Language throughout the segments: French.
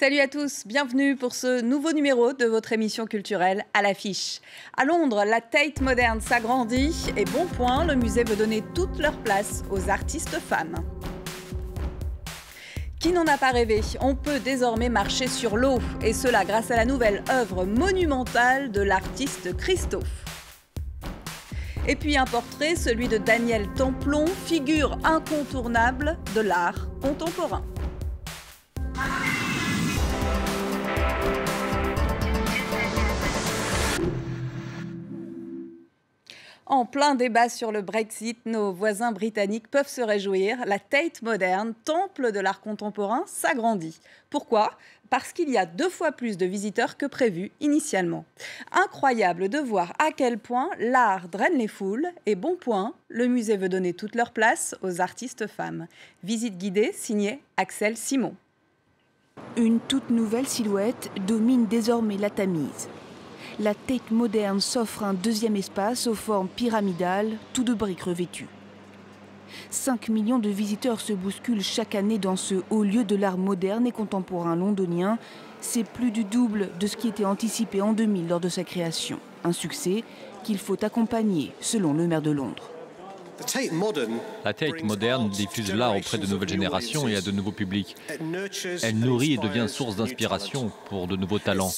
Salut à tous, bienvenue pour ce nouveau numéro de votre émission culturelle à l'affiche. À Londres, la Tate Modern s'agrandit et bon point, le musée veut donner toute leur place aux artistes femmes. Qui n'en a pas rêvé? On peut désormais marcher sur l'eau, et cela grâce à la nouvelle œuvre monumentale de l'artiste Christophe. Et puis un portrait, celui de Daniel Templon, figure incontournable de l'art contemporain. En plein débat sur le Brexit, nos voisins britanniques peuvent se réjouir. La Tate Modern, temple de l'art contemporain, s'agrandit. Pourquoi ? Parce qu'il y a 2 fois plus de visiteurs que prévu initialement. Incroyable de voir à quel point l'art draine les foules. Et bon point, le musée veut donner toute leur place aux artistes femmes. Visite guidée signée Axel Simon. Une toute nouvelle silhouette domine désormais la Tamise. La Tate Modern s'offre un deuxième espace aux formes pyramidales, tout de briques revêtues. 5 millions de visiteurs se bousculent chaque année dans ce haut lieu de l'art moderne et contemporain londonien. C'est plus du double de ce qui était anticipé en 2000 lors de sa création. Un succès qu'il faut accompagner, selon le maire de Londres. La Tate Modern diffuse l'art auprès de nouvelles générations et à de nouveaux publics. Elle nourrit et devient source d'inspiration pour de nouveaux talents.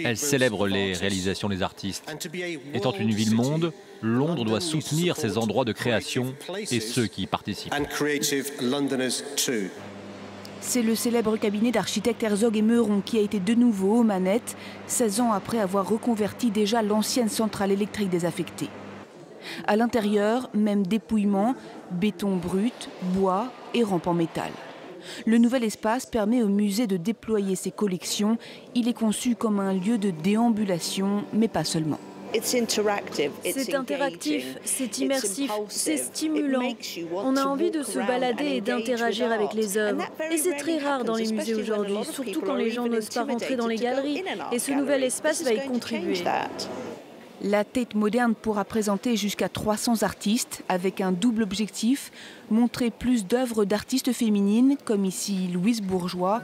Elle célèbre les réalisations des artistes. Étant une ville-monde, Londres doit soutenir ces endroits de création et ceux qui y participent. C'est le célèbre cabinet d'architectes Herzog et Meuron qui a été de nouveau aux manettes, 16 ans après avoir reconverti déjà l'ancienne centrale électrique désaffectée. À l'intérieur, même dépouillement, béton brut, bois et rampes en métal. Le nouvel espace permet au musée de déployer ses collections. Il est conçu comme un lieu de déambulation, mais pas seulement. C'est interactif, c'est immersif, c'est stimulant. On a envie de se balader et d'interagir avec les œuvres. Et c'est très rare dans les musées aujourd'hui, surtout quand les gens n'osent pas rentrer dans les galeries. Et ce nouvel espace va y contribuer. La Tate Modern pourra présenter jusqu'à 300 artistes avec un double objectif, montrer plus d'œuvres d'artistes féminines, comme ici Louise Bourgeois,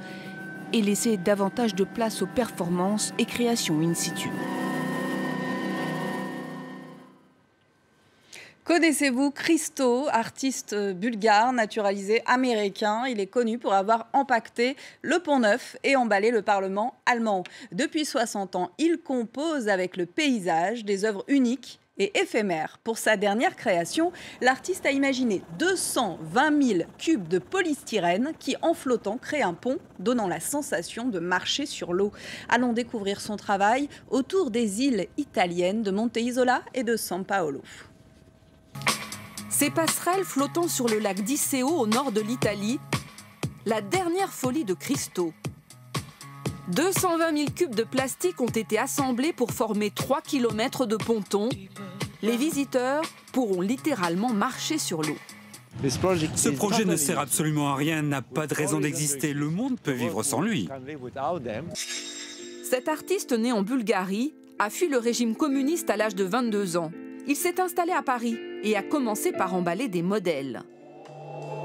et laisser davantage de place aux performances et créations in situ. Connaissez-vous Christo, artiste bulgare naturalisé américain? Il est connu pour avoir empaqueté le Pont-Neuf et emballé le Parlement allemand. Depuis 60 ans, il compose avec le paysage des œuvres uniques et éphémères. Pour sa dernière création, l'artiste a imaginé 220 000 cubes de polystyrène qui, en flottant, créent un pont donnant la sensation de marcher sur l'eau. Allons découvrir son travail autour des îles italiennes de Monte Isola et de San Paolo. Ces passerelles flottant sur le lac d'Iseo au nord de l'Italie, la dernière folie de Christo. 220 000 cubes de plastique ont été assemblés pour former 3 km de ponton. Les visiteurs pourront littéralement marcher sur l'eau. Ce projet ne sert absolument à rien, n'a pas de raison d'exister. Le monde peut vivre sans lui. Cet artiste né en Bulgarie a fui le régime communiste à l'âge de 22 ans. Il s'est installé à Paris et a commencé par emballer des modèles.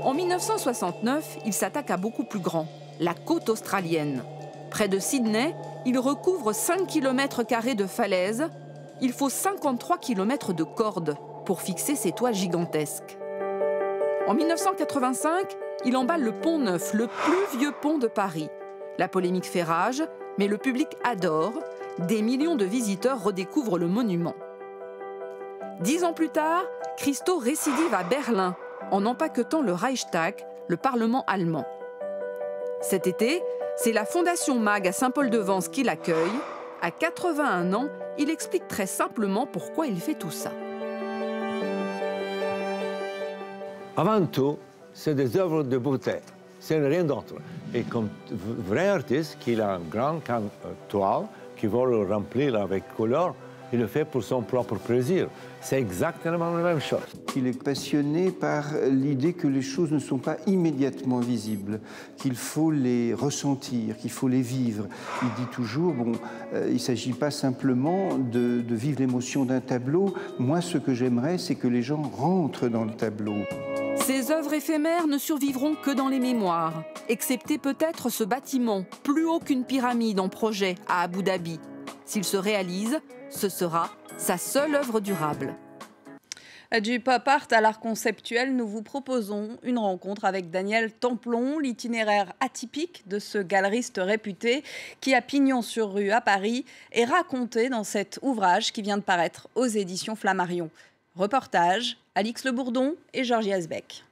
En 1969, il s'attaque à beaucoup plus grand, la côte australienne. Près de Sydney, il recouvre 5 km² de falaises. Il faut 53 km de cordes pour fixer ces toiles gigantesques. En 1985, il emballe le Pont-Neuf, le plus vieux pont de Paris. La polémique fait rage, mais le public adore. Des millions de visiteurs redécouvrent le monument. 10 ans plus tard, Christo récidive à Berlin en empaquetant le Reichstag, le Parlement allemand. Cet été, c'est la Fondation MAG à Saint-Paul-de-Vence qui l'accueille. À 81 ans, il explique très simplement pourquoi il fait tout ça. Avant tout, c'est des œuvres de beauté. C'est rien d'autre. Et comme vrai artiste, qui a une grande toile, qui veut le remplir avec couleur, il le fait pour son propre plaisir. C'est exactement la même chose. Il est passionné par l'idée que les choses ne sont pas immédiatement visibles, qu'il faut les ressentir, qu'il faut les vivre. Il dit toujours, il ne s'agit pas simplement de vivre l'émotion d'un tableau. Moi, ce que j'aimerais, c'est que les gens rentrent dans le tableau. Ces œuvres éphémères ne survivront que dans les mémoires, excepté peut-être ce bâtiment, plus haut qu'une pyramide en projet à Abu Dhabi. S'il se réalise, ce sera sa seule œuvre durable. Du pop art à l'art conceptuel, nous vous proposons une rencontre avec Daniel Templon, l'itinéraire atypique de ce galeriste réputé qui a pignon sur rue à Paris est raconté dans cet ouvrage qui vient de paraître aux éditions Flammarion. Reportage, Alix Le Bourdon et Georgie Asbeck.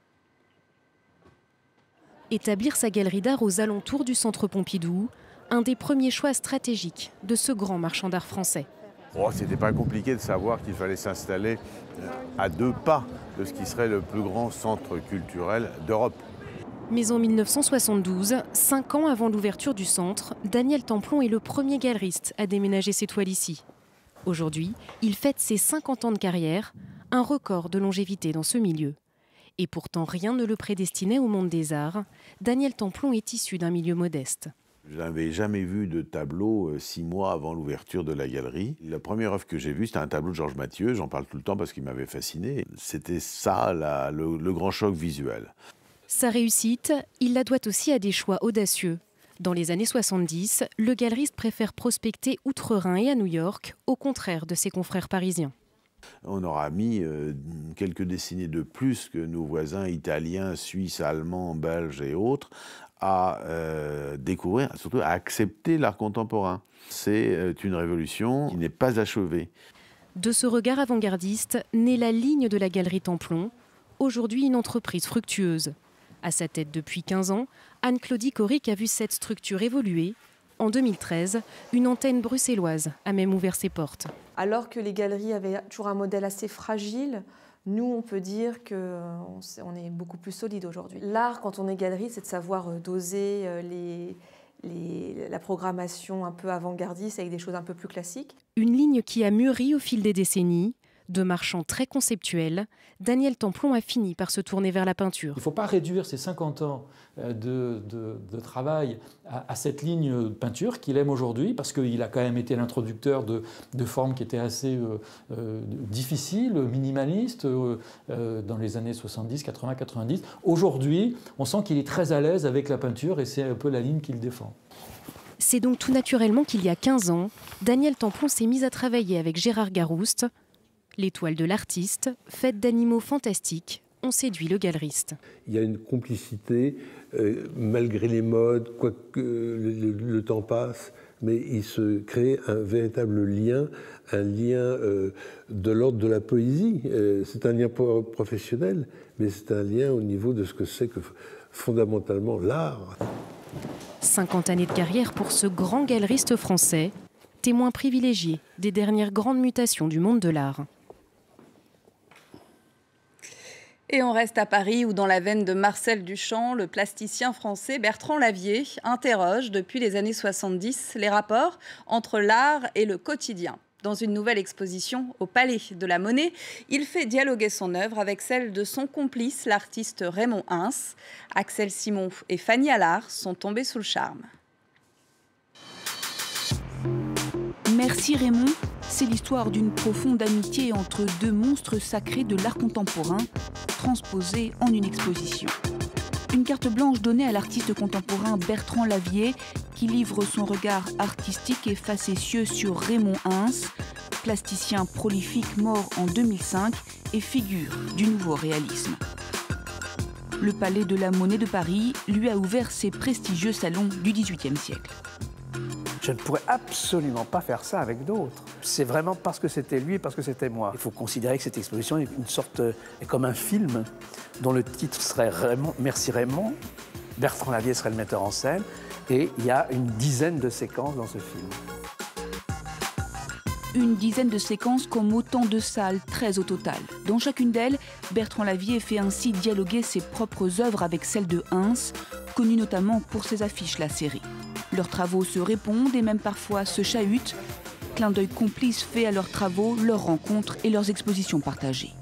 Établir sa galerie d'art aux alentours du centre Pompidou, un des premiers choix stratégiques de ce grand marchand d'art français. Oh, c'était pas compliqué de savoir qu'il fallait s'installer à 2 pas de ce qui serait le plus grand centre culturel d'Europe. Mais en 1972, 5 ans avant l'ouverture du centre, Daniel Templon est le premier galeriste à déménager ses toiles ici. Aujourd'hui, il fête ses 50 ans de carrière, un record de longévité dans ce milieu. Et pourtant, rien ne le prédestinait au monde des arts. Daniel Templon est issu d'un milieu modeste. Je n'avais jamais vu de tableau 6 mois avant l'ouverture de la galerie. La première œuvre que j'ai vue, c'était un tableau de Georges Mathieu. J'en parle tout le temps parce qu'il m'avait fasciné. C'était ça, le grand choc visuel. Sa réussite, il la doit aussi à des choix audacieux. Dans les années 70, le galeriste préfère prospecter outre-Rhin et à New York, au contraire de ses confrères parisiens. On aura mis quelques décennies de plus que nos voisins italiens, suisses, allemands, belges et autres à découvrir, surtout à accepter l'art contemporain. C'est une révolution qui n'est pas achevée. De ce regard avant-gardiste naît la ligne de la Galerie Templon, aujourd'hui une entreprise fructueuse. À sa tête depuis 15 ans, Anne-Claudie Coric a vu cette structure évoluer. En 2013, une antenne bruxelloise a même ouvert ses portes. Alors que les galeries avaient toujours un modèle assez fragile, nous, on peut dire qu'on est beaucoup plus solide aujourd'hui. L'art, quand on est galerie, c'est de savoir doser la programmation un peu avant-gardiste avec des choses un peu plus classiques. Une ligne qui a mûri au fil des décennies. De marchand très conceptuel, Daniel Templon a fini par se tourner vers la peinture. Il ne faut pas réduire ses 50 ans de travail à cette ligne peinture qu'il aime aujourd'hui, parce qu'il a quand même été l'introducteur de formes qui étaient assez difficiles, minimalistes, dans les années 70, 80, 90. Aujourd'hui, on sent qu'il est très à l'aise avec la peinture et c'est un peu la ligne qu'il défend. C'est donc tout naturellement qu'il y a 15 ans, Daniel Templon s'est mis à travailler avec Gérard Garouste. Les toiles de l'artiste, faites d'animaux fantastiques, ont séduit le galeriste. Il y a une complicité, malgré les modes, quoique le temps passe, mais il se crée un véritable lien, un lien de l'ordre de la poésie. C'est un lien professionnel, mais c'est un lien au niveau de ce que c'est que fondamentalement l'art. 50 années de carrière pour ce grand galeriste français, témoin privilégié des dernières grandes mutations du monde de l'art. Et on reste à Paris où, dans la veine de Marcel Duchamp, le plasticien français Bertrand Lavier interroge depuis les années 70 les rapports entre l'art et le quotidien. Dans une nouvelle exposition au Palais de la Monnaie, il fait dialoguer son œuvre avec celle de son complice, l'artiste Raymond Hins. Axel Simon et Fanny Allard sont tombés sous le charme. Merci Raymond, c'est l'histoire d'une profonde amitié entre 2 monstres sacrés de l'art contemporain, transposés en une exposition. Une carte blanche donnée à l'artiste contemporain Bertrand Lavier, qui livre son regard artistique et facétieux sur Raymond Hins, plasticien prolifique mort en 2005 et figure du nouveau réalisme. Le Palais de la Monnaie de Paris lui a ouvert ses prestigieux salons du XVIIIe siècle. Je ne pourrais absolument pas faire ça avec d'autres. C'est vraiment parce que c'était lui et parce que c'était moi. Il faut considérer que cette exposition est est comme un film dont le titre serait Raymond, Merci Raymond. Bertrand Lavier serait le metteur en scène et il y a une dizaine de séquences dans ce film. Une dizaine de séquences comme autant de salles, 13 au total. Dans chacune d'elles, Bertrand Lavier fait ainsi dialoguer ses propres œuvres avec celles de Hins, connu notamment pour ses affiches lacérées. Leurs travaux se répondent et même parfois se chahutent. Clin d'œil complice fait à leurs travaux, leurs rencontres et leurs expositions partagées.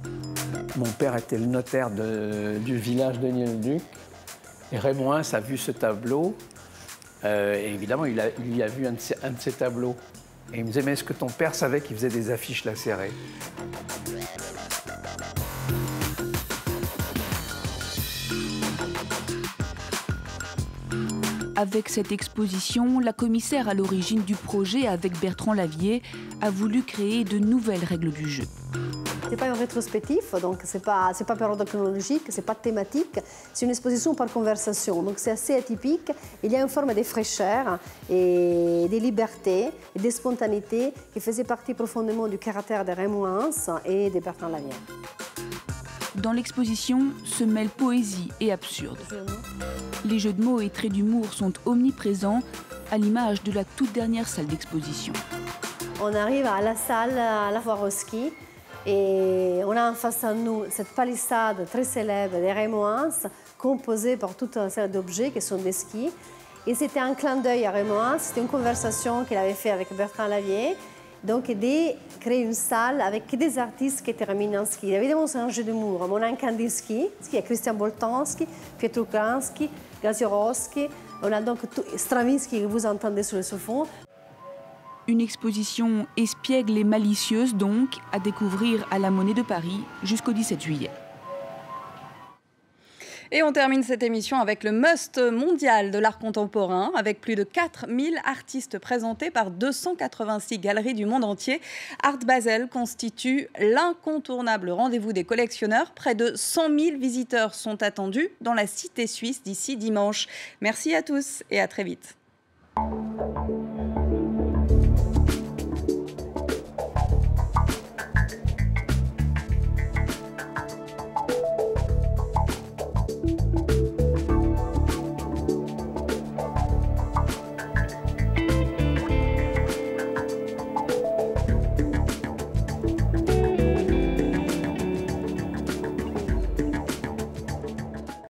Mon père était le notaire du village de Niel-le-Duc. Et Raymond Hins a vu ce tableau. Et évidemment, il a vu un de ses tableaux. Et il me disait, mais est-ce que ton père savait qu'il faisait des affiches lacérées ? Avec cette exposition, la commissaire à l'origine du projet avec Bertrand Lavier a voulu créer de nouvelles règles du jeu. Ce n'est pas un rétrospectif, donc ce n'est pas par ordre chronologique, ce n'est pas thématique, c'est une exposition par conversation, donc c'est assez atypique. Il y a une forme de fraîcheur et de liberté et de spontanéité qui faisait partie profondément du caractère de Raymond Hans et de Bertrand Lavier. Dans l'exposition se mêlent poésie et absurde. Les jeux de mots et traits d'humour sont omniprésents, à l'image de la toute dernière salle d'exposition. On arrive à la salle à la Swarovski et on a en face à nous cette palissade très célèbre de Raymond Hans, composée par toute une série d'objets qui sont des skis. Et c'était un clin d'œil à Raymond Hans, c'était une conversation qu'il avait faite avec Bertrand Lavier. Donc, de créer une salle avec des artistes qui étaient remis en ski. Évidemment, c'est un jeu d'humour. On a un Kandinsky, il y a Christian Boltanski, Pietro Kransky, Gaziorowski. On a donc Stravinsky que vous entendez sur ce fond. Une exposition espiègle et malicieuse, donc, à découvrir à la Monnaie de Paris jusqu'au 17 juillet. Et on termine cette émission avec le must mondial de l'art contemporain, avec plus de 4000 artistes présentés par 286 galeries du monde entier. Art Basel constitue l'incontournable rendez-vous des collectionneurs. Près de 100 000 visiteurs sont attendus dans la cité suisse d'ici dimanche. Merci à tous et à très vite.